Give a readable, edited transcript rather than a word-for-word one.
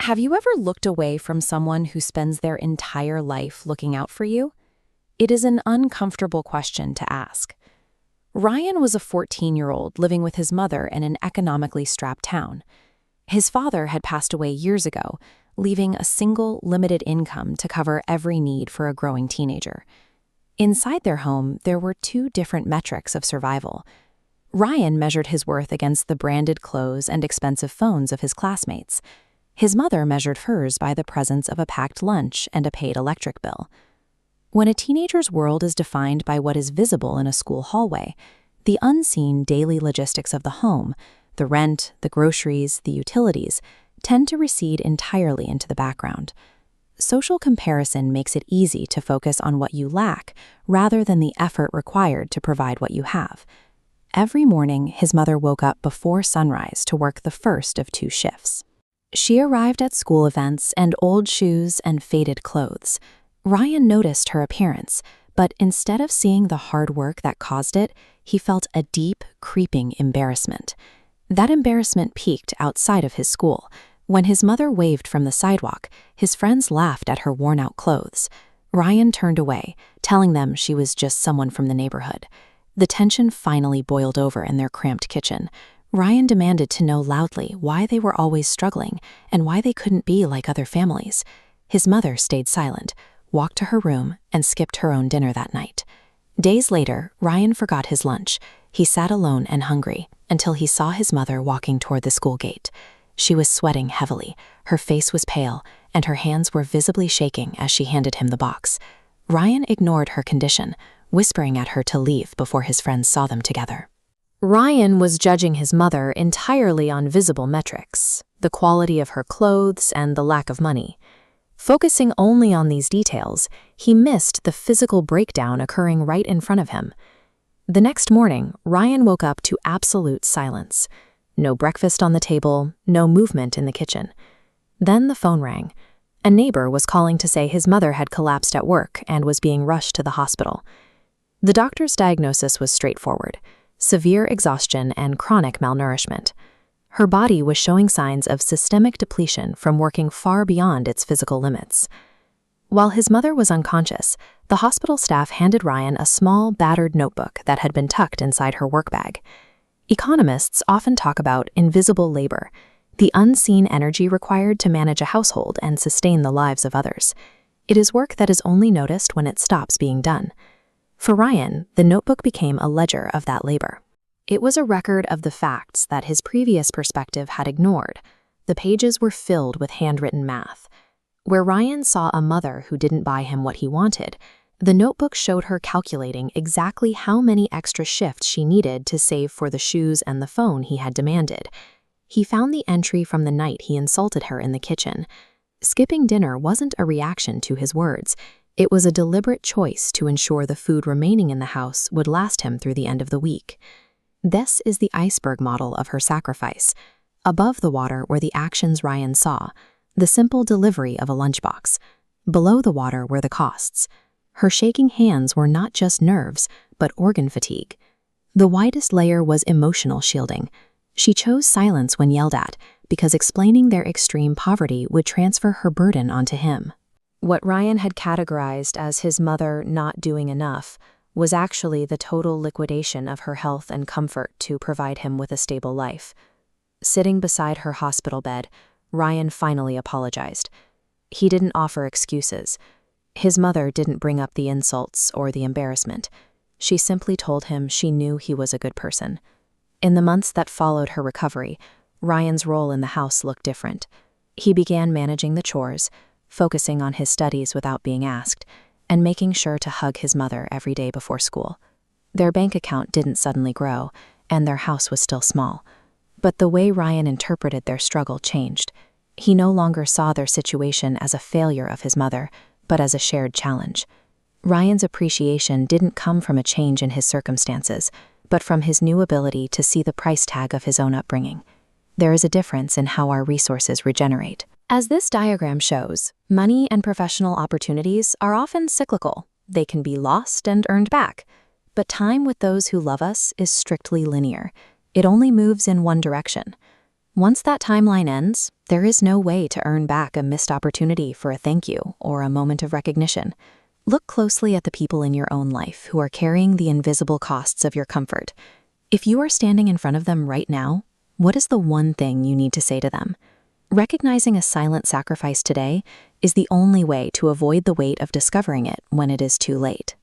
Have you ever looked away from someone who spends their entire life looking out for you? It is an uncomfortable question to ask. Ryan was a 14-year-old living with his mother in an economically strapped town. His father had passed away years ago, leaving a single, limited income to cover every need for a growing teenager. Inside their home, there were two different metrics of survival. Ryan measured his worth against the branded clothes and expensive phones of his classmates. His mother measured hers by the presence of a packed lunch and a paid electric bill. When a teenager's world is defined by what is visible in a school hallway, the unseen daily logistics of the home, the rent, the groceries, the utilities, tend to recede entirely into the background. Social comparison makes it easy to focus on what you lack rather than the effort required to provide what you have. Every morning, his mother woke up before sunrise to work the first of two shifts. She arrived at school events in old shoes and faded clothes. Ryan noticed her appearance, but instead of seeing the hard work that caused it, he felt a deep, creeping embarrassment. That embarrassment peaked outside of his school. When his mother waved from the sidewalk, his friends laughed at her worn-out clothes. Ryan turned away, telling them she was just someone from the neighborhood. The tension finally boiled over in their cramped kitchen. Ryan demanded to know loudly why they were always struggling and why they couldn't be like other families. His mother stayed silent, walked to her room, and skipped her own dinner that night. Days later, Ryan forgot his lunch. He sat alone and hungry until he saw his mother walking toward the school gate. She was sweating heavily, her face was pale, and her hands were visibly shaking as she handed him the box. Ryan ignored her condition, whispering at her to leave before his friends saw them together. Ryan was judging his mother entirely on visible metrics, the quality of her clothes and the lack of money. Focusing only on these details, he missed the physical breakdown occurring right in front of him. The next morning, Ryan woke up to absolute silence. No breakfast on the table, no movement in the kitchen. Then the phone rang. A neighbor was calling to say his mother had collapsed at work and was being rushed to the hospital. The doctor's diagnosis was straightforward: severe exhaustion and chronic malnourishment. Her body was showing signs of systemic depletion from working far beyond its physical limits. While his mother was unconscious, the hospital staff handed Ryan a small, battered notebook that had been tucked inside her work bag. Economists often talk about invisible labor, the unseen energy required to manage a household and sustain the lives of others. It is work that is only noticed when it stops being done. For Ryan, the notebook became a ledger of that labor. It was a record of the facts that his previous perspective had ignored. The pages were filled with handwritten math. Where Ryan saw a mother who didn't buy him what he wanted, the notebook showed her calculating exactly how many extra shifts she needed to save for the shoes and the phone he had demanded. He found the entry from the night he insulted her in the kitchen. Skipping dinner wasn't a reaction to his words. It was a deliberate choice to ensure the food remaining in the house would last him through the end of the week. This is the iceberg model of her sacrifice. Above the water were the actions Ryan saw, the simple delivery of a lunchbox. Below the water were the costs. Her shaking hands were not just nerves, but organ fatigue. The widest layer was emotional shielding. She chose silence when yelled at, because explaining their extreme poverty would transfer her burden onto him. What Ryan had categorized as his mother not doing enough was actually the total liquidation of her health and comfort to provide him with a stable life. Sitting beside her hospital bed, Ryan finally apologized. He didn't offer excuses. His mother didn't bring up the insults or the embarrassment. She simply told him she knew he was a good person. In the months that followed her recovery, Ryan's role in the house looked different. He began managing the chores, focusing on his studies without being asked, and making sure to hug his mother every day before school. Their bank account didn't suddenly grow, and their house was still small. But the way Ryan interpreted their struggle changed. He no longer saw their situation as a failure of his mother, but as a shared challenge. Ryan's appreciation didn't come from a change in his circumstances, but from his new ability to see the price tag of his own upbringing. There is a difference in how our resources regenerate. As this diagram shows, money and professional opportunities are often cyclical. They can be lost and earned back. But time with those who love us is strictly linear. It only moves in one direction. Once that timeline ends, there is no way to earn back a missed opportunity for a thank you or a moment of recognition. Look closely at the people in your own life who are carrying the invisible costs of your comfort. If you are standing in front of them right now, what is the one thing you need to say to them? Recognizing a silent sacrifice today is the only way to avoid the weight of discovering it when it is too late.